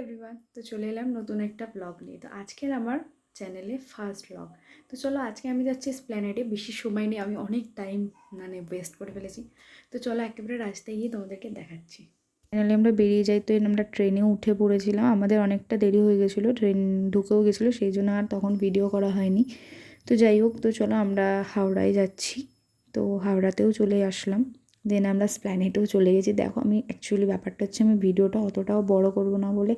Everyone, তো চলে এলাম নতুন একটা ব্লগ নিয়ে। তো আজকের আমার চ্যানেলে ফার্স্ট ব্লগ। তো চলো আজকে আমি যাচ্ছি এসপ্ল্যানেডে। বেশি সময় নেই, আমি অনেক টাইম ওয়েস্ট করে ফেলেছি। তো চলো একেবারে রাস্তায় গিয়ে তোমাদেরকে দেখাচ্ছি। ফাইনালি আমরা বেরিয়ে যাই। তো আমরা ট্রেনে উঠে পড়েছিলাম, আমাদের অনেকটা দেরি হয়ে গেছিলো, ট্রেন ঢুকেও গেছিলো, সেই জন্য আর তখন ভিডিও করা হয়নি। তো যাই হোক, তো চলো আমরা হাওড়ায় যাচ্ছি। তো হাওড়াতেও চলে আসলাম, দেন আমরা এসপ্ল্যানেডেও চলে গেছি। দেখো আমি অ্যাকচুয়ালি ব্যাপারটা হচ্ছে আমি ভিডিওটা অতটাও বড় করব না বলে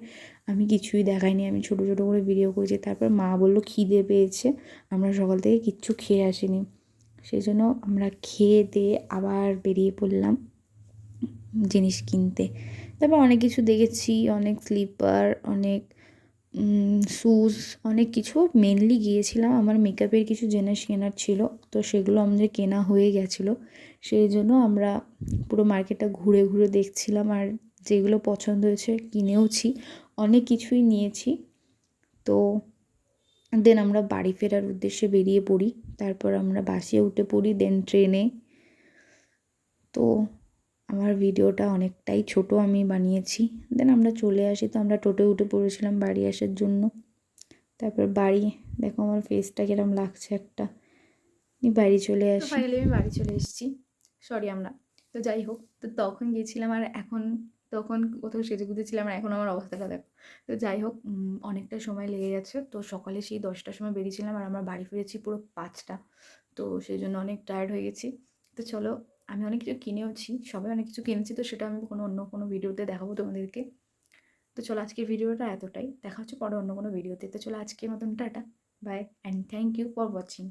আমি কিছুই দেখাইনি, আমি ছোট ছোট করে ভিডিও করেছি। তারপর মা বললো খিদে পেয়েছে, আমরা সকাল থেকে কিচ্ছু খেয়ে আসিনি, সেই জন্য আমরা খেয়ে দিয়ে আবার বেরিয়ে পড়লাম জিনিস কিনতে। তারপর অনেক কিছু দেখেছি, অনেক স্লিপার, অনেক শ্যুজ, অনেক কিছু। মেনলি গিয়েছিলাম আমার মেকআপের কিছু জিনিস কেনার ছিল, তো সেগুলো আমাদের কেনা হয়ে গেছিলো। সেই জন্য আমরা পুরো মার্কেটটা ঘুরে ঘুরে দেখছিলাম, আর যেগুলো পছন্দ হয়েছে কিনেওছি, অনেক কিছুই নিয়েছি। তো দেন আমরা বাড়ি ফেরার উদ্দেশ্যে বেরিয়ে পড়ি। তারপর আমরা বাসে উঠে পড়ি, দেন ট্রেনে। তো আমার ভিডিওটা অনেকটাই ছোট আমি বানিয়েছি। দেন আমরা চলে আসি। তো আমরা টোটোয় উঠে পড়েছিলাম বাড়ি আসার জন্য। তারপর বাড়ি, দেখো আমার ফেসটা কিরম লাগছে একটা। বাড়ি চলে আসি। ফাইনালি আমি বাড়ি চলে এসেছি। সরি আমরা, তো যাই হোক, তো তখন গিয়েছিলাম আর এখন, তখন কোথাও সেজেগুজে ছিলাম আর এখন আমার অবস্থাটা দেখো। তো যাই হোক, অনেকটা সময় লেগে গেছে। তো সকালে সেই 10টার সময় বেরিয়েছিলাম আর আমরা বাড়ি ফিরেছি পুরো 5টা। তো সেই জন্য অনেক টায়ার্ড হয়ে গেছি। তো চলো, আমি অনেক কিছু কিনেওছি, সবাই অনেক কিছু কিনেছি, তো সেটা আমি অন্য কোনো ভিডিওতে দেখাবো তোমাদেরকে। তো চলো আজকের ভিডিওটা এতটাই, দেখা হচ্ছে পরে অন্য কোনো ভিডিওতে। তো চলো আজকের মতন টাটা, bye and thank you for watching.